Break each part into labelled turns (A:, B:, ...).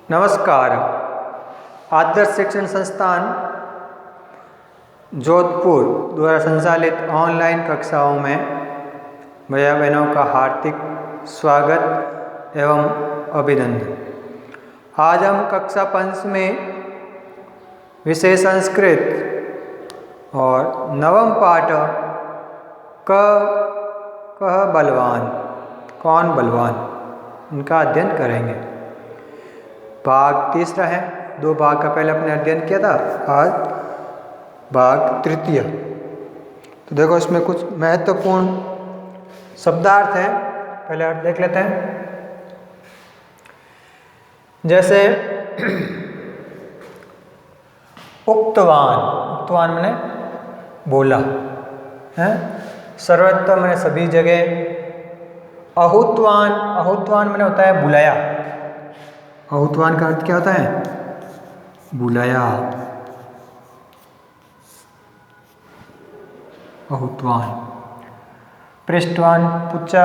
A: नमस्कार। आदर्श शिक्षण संस्थान जोधपुर द्वारा संचालित ऑनलाइन कक्षाओं में भैया बहनों का हार्दिक स्वागत एवं अभिनंदन। आज हम कक्षा 5 में विषय संस्कृत और नवम पाठ कह बलवान कौन बलवान उनका अध्ययन करेंगे। भाग तीसरा है। 2 भाग का पहले अपने अध्ययन किया था, आज भाग तृतीय। तो देखो इसमें कुछ महत्वपूर्ण शब्दार्थ हैं, पहले अर्थ देख लेते हैं। जैसे उक्तवान मैंने बोला है, सर्वत्र मैंने सभी जगह। आहुतवान मैंने होता है बुलाया। आहुतवान का अर्थ क्या होता है? बुलाया। आहुतवान। पृष्ठवान पूछा।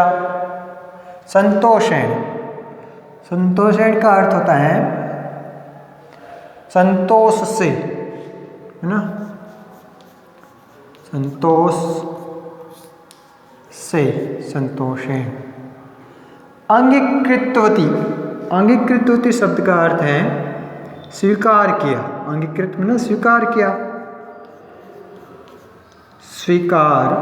A: संतोषेण का अर्थ होता है संतोष से, है ना, संतोष से, संतोषेण। अंगीकृतवती शब्द का अर्थ है स्वीकार किया। अंगीकृत में स्वीकार किया, स्वीकार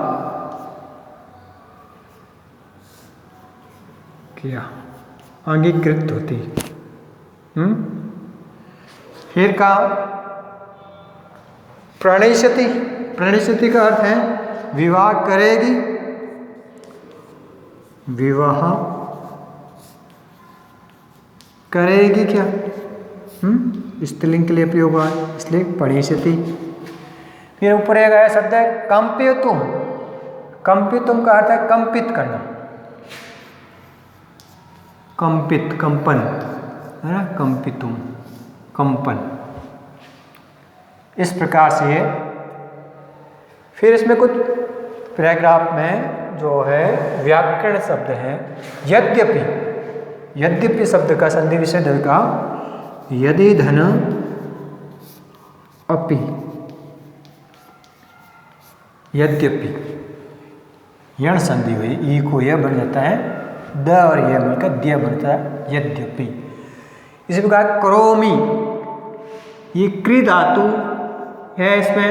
A: किया, अंगीकृत होती। फिर का प्रणयिष्यति का अर्थ है विवाह करेगी, विवाह करेगी क्या, स्त्रीलिंग के लिए प्रयोग हुआ है, इसलिए प्रणयिष्यति। फिर ऊपर एक आया शब्द है कंपितुम। कंपितुम का अर्थ है कंपित करना, कंपित, कंपन, है ना, कंपितुम, कंपन। इस प्रकार से ये। फिर इसमें कुछ पैराग्राफ में जो है व्याकरण शब्द है। यद्यपि शब्द का संधि विच्छेद का यदि धन अपि, यद्यपि यण संधि हुई, ई को यह बन जाता है, द और यह मिलकर द्य बनता है यद्यपि। इसी प्रकार करोमि, ये कृ धातु है, इसमें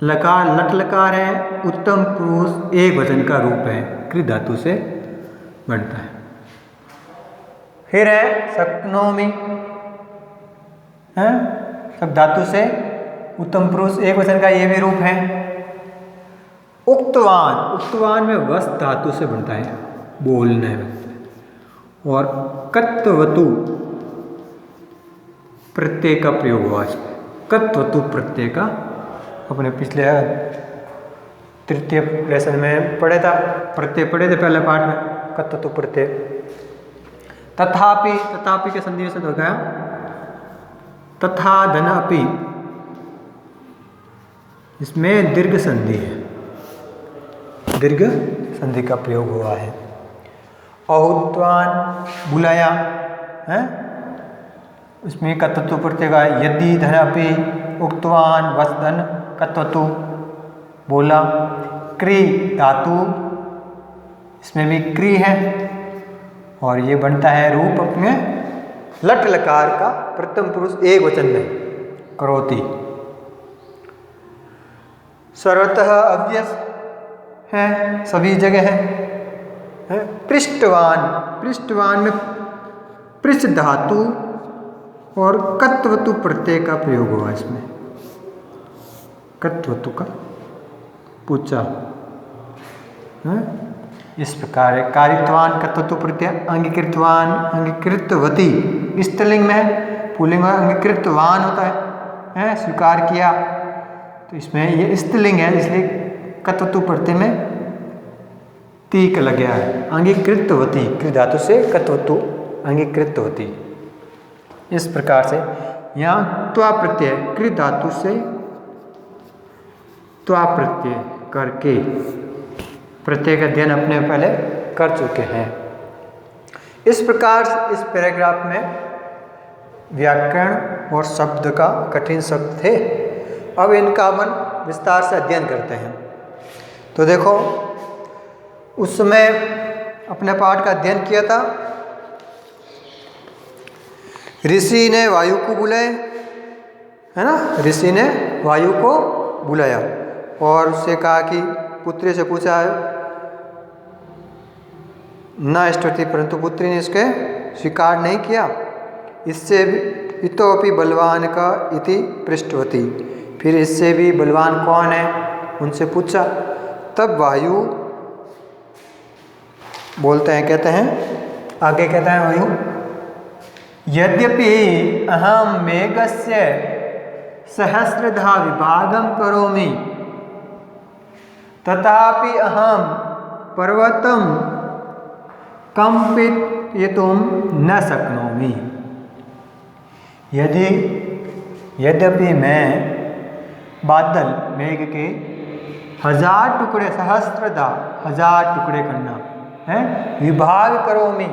A: लकार लट लकार है, उत्तम पुरुष एक वचन का रूप है, कृ धातु से बनता है। फिर है शक्नोमि, है, सब धातु से उत्तम पुरुष एक वचन का ये भी रूप है। उक्तवान में वस धातु से बनता है, बोलना है। और कत्वतु प्रत्यय का प्रयोग हुआ है। कत्वतु प्रत्यय का अपने पिछले तृतीय लेसन में पढ़े था, प्रत्यय पढ़े थे पहले पाठ में, कत्वतु प्रत्यय। तथापि के संधि से होगा तथा धन अपि, इसमें दीर्घ संधि है, दीर्घ संधि का प्रयोग हुआ है। आहुतवान बुलाया है, इसमें कत्वतु प्रत्यय का यदि धन अपि, उक्तवान वसधन कत्वतु बोला। क्री धातु, इसमें भी क्री है और ये बनता है रूप अपने लट लकार का प्रथम पुरुष एक वचन में, करोति। सर्वतः अव्यस है, सभी जगह है। पृष्ठवान में पृष्ठ धातु और कत्वतु प्रत्यय का प्रयोग हुआ इसमें, कत्वतु का पूछा है। इस प्रकार है। कारित्वान कत्वतु प्रत्यय, अंगीकृतवान, अंगीकृतवती स्त्रीलिंग में, पुल्लिंग में अंगीकृतवान होता है, स्वीकार किया। तो इसमें ये स्त्रीलिंग है, इसलिए कत्वतु प्रत्यय में तीक लग गया है। अंगीकृतवती कृ धातु से कत्वतु, अंगीकृतवती। इस प्रकार से यहाँ त्वा प्रत्यय कृ धातु से त्वा प्रत्यय करके प्रत्यय का अध्ययन अपने पहले कर चुके हैं। इस प्रकार इस पैराग्राफ में व्याकरण और शब्द का कठिन शब्द थे। अब इनका मन विस्तार से अध्ययन करते हैं। तो देखो, उस समय अपने पाठ का अध्ययन किया था। ऋषि ने वायु को बुलाए, है ना, ऋषि ने वायु को बुलाया और उससे कहा कि पुत्री से पूछा न स्तुति, परंतु पुत्री ने इसके स्वीकार नहीं किया। इससे इतोपि बलवान का इति पृष्ठवती, फिर इससे भी बलवान कौन है उनसे पूछा। तब वायु बोलते हैं, कहते हैं, आगे कहते हैं वायु, यद्यपि अहम मेघस्य सहस्रधा विभागम करोमि तथापि अहम पर्वतम कंपितयितुम न शक्नोमि। यद्यपि मैं बादल मेघ के 1000 टुकड़े, सहस्रधा 1000 टुकड़े करना है, विभाग करोमि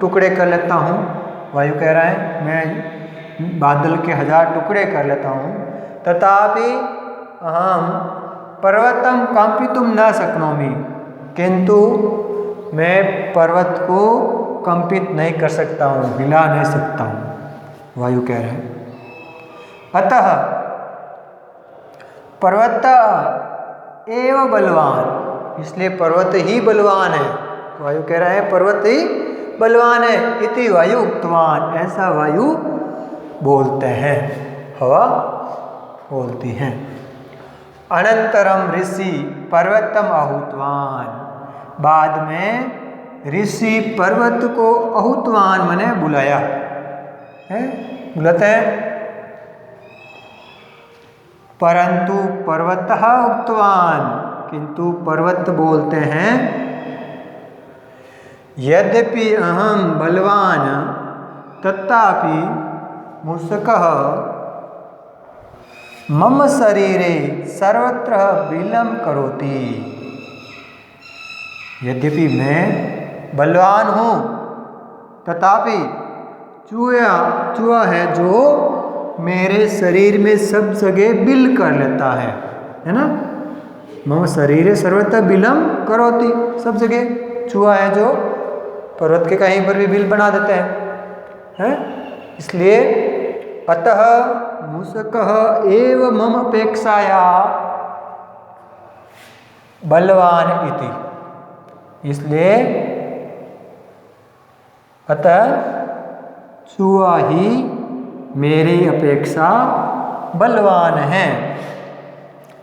A: टुकड़े कर लेता हूँ। वायु कह रहा है मैं बादल के 1000 टुकड़े कर लेता हूँ, तथापि अहम पर्वतम कंपितुम न शक्नोमि, किंतु मैं पर्वत को कंपित नहीं कर सकता हूँ, हिला नहीं सकता हूँ, वायु कह रहे हैं। अतः पर्वत एव बलवान, इसलिए पर्वत ही बलवान है। वायु कह रहा है पर्वत ही बलवान है। इति वायु उक्तवान, ऐसा वायु बोलते हैं, हवा बोलती हैं। अनंतरम ऋषि पर्वतम आहूतवान, बाद में ऋषि पर्वत को आहूतवान मने बुलाया है, बुलाते हैं। परंतु पर्वतः उक्तवान, किंतु पर्वत बोलते हैं, यद्यपि अहम बलवान तथापि मूषकः मम शरीरे सर्वत्र बिलम करोति। यद्यपि मैं बलवान हूँ तथापि चूहा है जो मेरे शरीर में सब जगह बिल कर लेता है ना। मम शरीरे सर्वत्र बिलम करोति, सब जगह चूहा है जो पर्वत के कहीं पर भी बिल बना देते हैं। इसलिए अतः मूषकः एव मम अपेक्षाया बलवान इति, इसलिए अतः चूहा ही मेरी अपेक्षा बलवान है,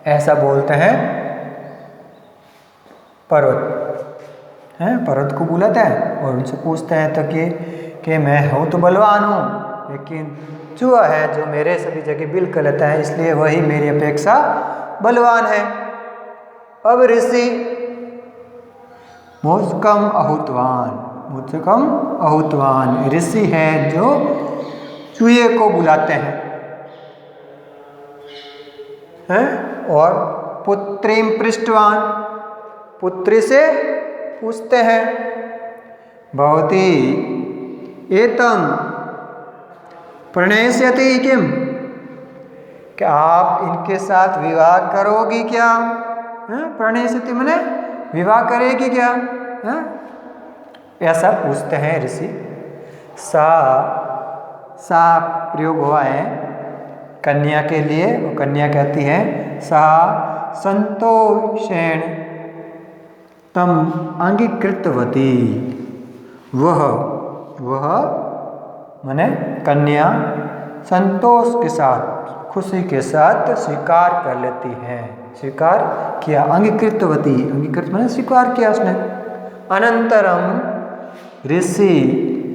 A: ऐसा बोलते हैं पर्वत। पर्वत को बुलाते हैं और उनसे पूछते हैं तो कि मैं हूँ तो बलवान हूँ, लेकिन चूहा है जो मेरे सभी जगह बिल कर लेता है, इसलिए वही मेरी अपेक्षा बलवान है। अब ऋषि मूषकम आहूतवान, मूषकम आहूतवान ऋषि है जो चूहे को बुलाते हैं और पुत्रीम पृष्ठवान, पुत्री से पूछते हैं, भवती एतम प्रणयस्यति किम, क्या आप इनके साथ विवाह करोगी क्या? प्रणयस्यति माने विवाह करेगी क्या? ऐसा पूछते हैं ऋषि। सा प्रयोग हुआ है कन्या के लिए, वो कन्या कहती है सा संतोषेण तम अंगीकृतवती, वह माने कन्या संतोष के साथ, खुशी के साथ स्वीकार कर लेती है, स्वीकार किया। अंगीकृतवती, अंगीकृत माने स्वीकार किया उसने। अनंतरम ऋषि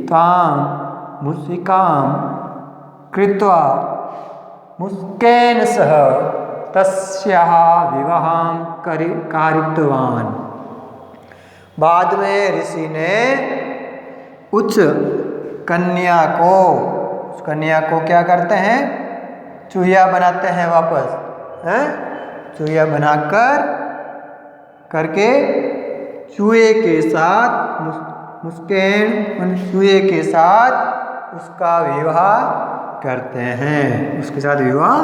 A: ताम मूषिकाम कृत्वा मुस्केन सह तस्याः विवाहं कारितवान। बाद में ऋषि ने उस कन्या को, उस कन्या को क्या करते हैं, चूहिया बनाते हैं वापस, चूहिया बनाकर करके चूहे के साथ मुस्केन चूहे के साथ उसका विवाह करते हैं, उसके साथ विवाह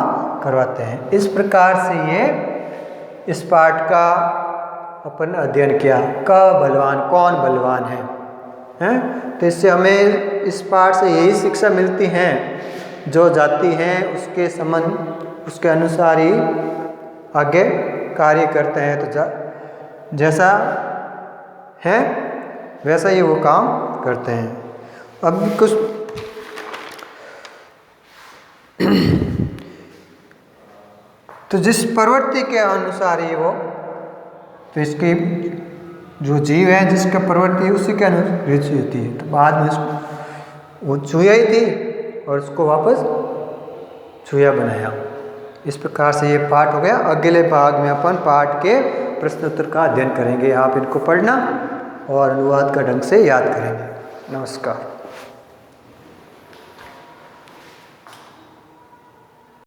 A: करवाते हैं। इस प्रकार से ये इस पाठ का अपन अध्ययन किया। क बलवान, कौन बलवान है, हैं? तो इससे हमें इस पाठ से यही शिक्षा मिलती है, जो जाति हैं उसके संबंध उसके अनुसार ही आगे कार्य करते हैं। तो जैसा है वैसा ही वो काम करते हैं। अब कुछ तो जिस प्रवृत्ति के अनुसार ही वो, तो इसकी जो जीव है जिसका प्रवृत्ति है उसी के अनुसार रुचि होती है। तो बाद में उसको वो चूया ही थी और उसको वापस चूया बनाया। इस प्रकार से ये पाठ हो गया। अगले भाग में अपन पाठ के प्रश्न उत्तर का अध्ययन करेंगे। आप इनको पढ़ना और अनुवाद का ढंग से याद करेंगे। नमस्कार।